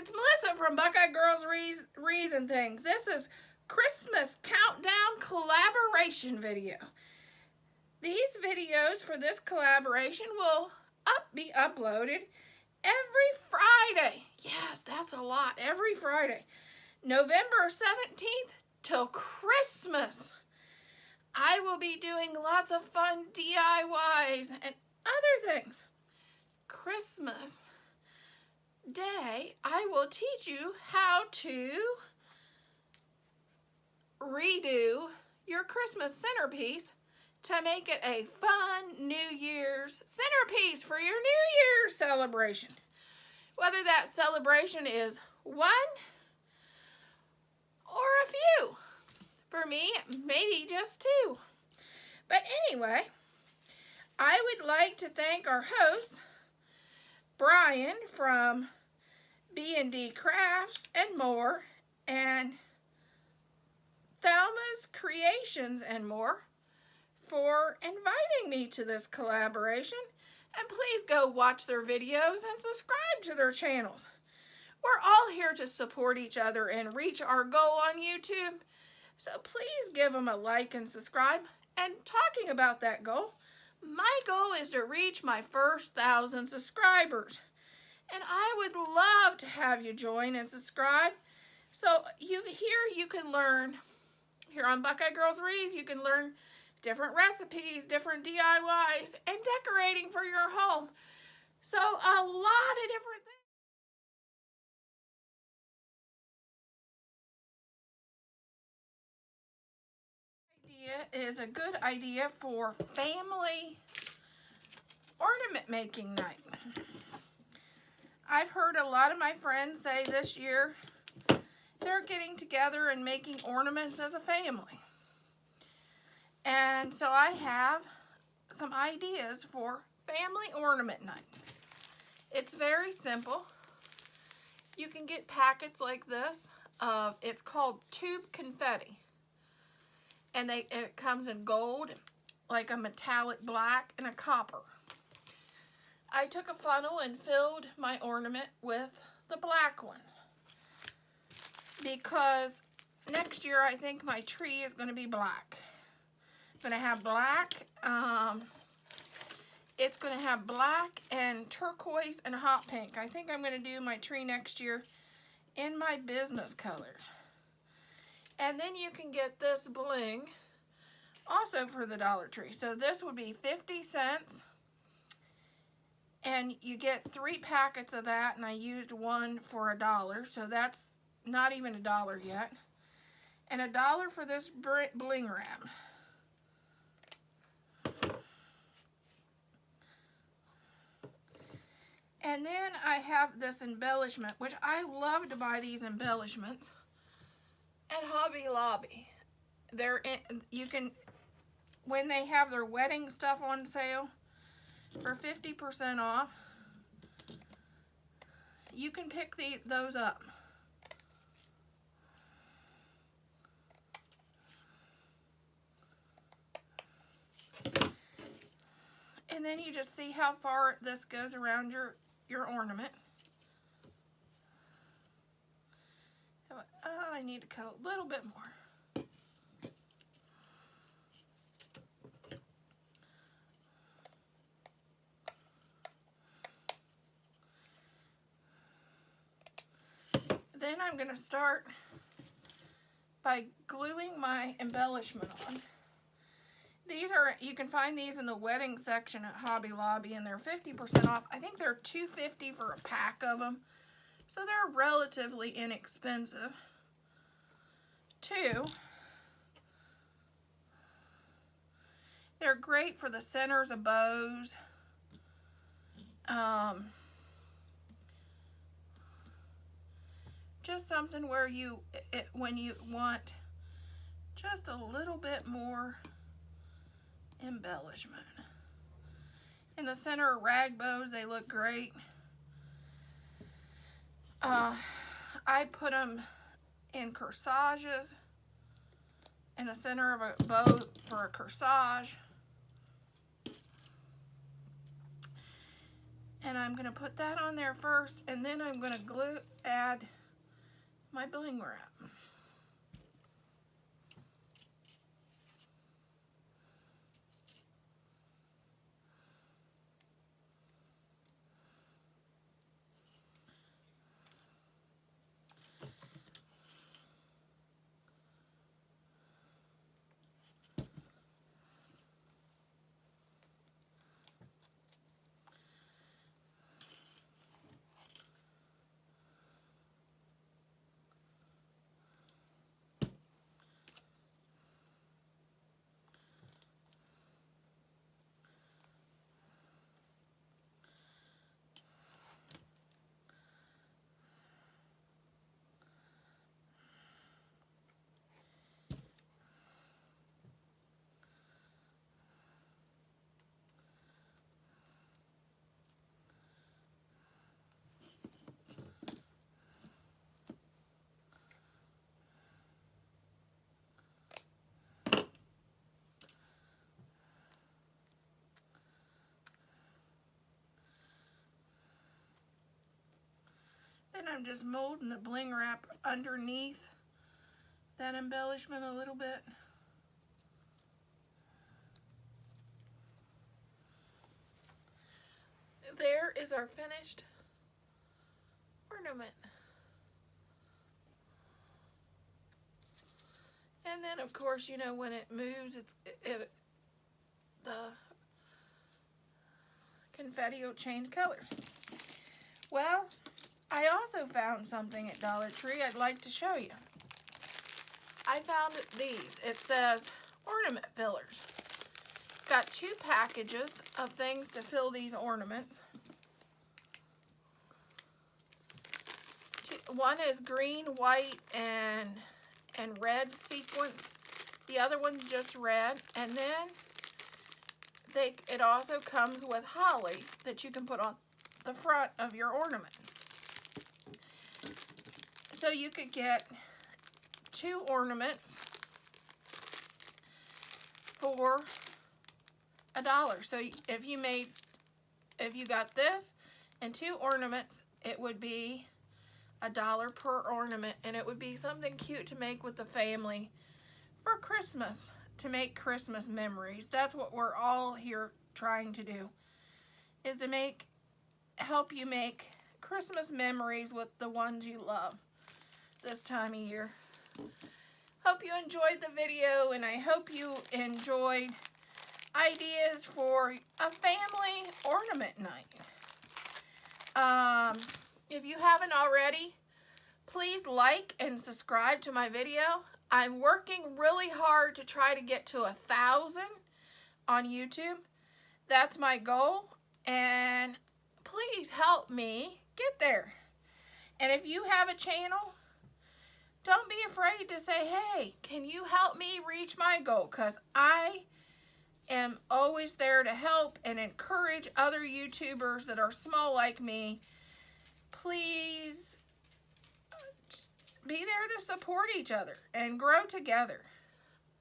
It's Melissa from Buckeye Girls Reason Things. This is Christmas Countdown Collaboration video. These videos for this collaboration will be uploaded every Friday. Yes, that's a lot. Every Friday. November 17th till Christmas. I will be doing lots of fun DIYs and other things. Christmas Day, I will teach you how to redo your Christmas centerpiece to make it a fun New Year's centerpiece for your New Year's celebration. Whether that celebration is one or a few. For me, maybe just two. But anyway, I would like to thank our host, Brian from B&D Crafts and More, and Thelma's Creations and More, for inviting me to this collaboration. And please go watch their videos and subscribe to their channels. We're all here to support each other and reach our goal on YouTube. So please give them a like and subscribe. And talking about that goal, my goal is to reach my first 1,000 subscribers. And I would love to have you join and subscribe. So you can learn, here on Buckeye Girls Reads, you can learn different recipes, different DIYs, and decorating for your home. So a lot of different things. Idea is a good idea for family ornament making night. I've heard a lot of my friends say this year they're getting together and making ornaments as a family. And so I have some ideas for family ornament night. It's very simple. You can get packets like this. It's called tube confetti. And it comes in gold, like a metallic black, and a copper. I took a funnel and filled my ornament with the black ones, because next year I think my tree is going to be black. It's going to have black. It's going to have black and turquoise and hot pink. I think I'm going to do my tree next year in my business colors. And then you can get this bling also for the Dollar Tree. So this would be 50 cents. And you get 3 packets of that, and I used one for $1, so that's not even $1 yet. And $1 for this bling wrap. And then I have this embellishment, which I love to buy these embellishments at Hobby Lobby. When they have their wedding stuff on sale for 50% off, you can pick those up. And then you just see how far this goes around your ornament. Oh, I need to cut a little bit more. Then I'm going to start by gluing my embellishment on. You can find these in the wedding section at Hobby Lobby, and they're 50% off. I think they're $2.50 for a pack of them. So they're relatively inexpensive. 2, they're great for the centers of bows. Just something where when you want just a little bit more embellishment. In the center of rag bows, they look great. I put them in corsages in the center of a bow for a corsage. And I'm going to put that on there first, and then I'm going to add my bling wrap. Then I'm just molding the bling wrap underneath that embellishment a little bit. There is our finished ornament. And then of course, you know, when it moves, the confetti will change colors. Well, I also found something at Dollar Tree I'd like to show you. I found these. It says ornament fillers. Got 2 packages of things to fill these ornaments. One is green, white, and red sequins. The other one's just red. And then it also comes with holly that you can put on the front of your ornament. So you could get 2 ornaments for $1. So if you got this and 2 ornaments, it would be $1 per ornament, and it would be something cute to make with the family for Christmas, to make Christmas memories. That's what we're all here trying to do, is to help you make Christmas memories with the ones you love this time of year. Hope you enjoyed the video, and I hope you enjoyed ideas for a family ornament night. If you haven't already, please like and subscribe to my video. I'm working really hard to try to get to 1,000 on YouTube. That's my goal, and please help me get there. And if you have a channel, don't be afraid to say, hey, can you help me reach my goal? Because I am always there to help and encourage other YouTubers that are small like me. Please be there to support each other and grow together.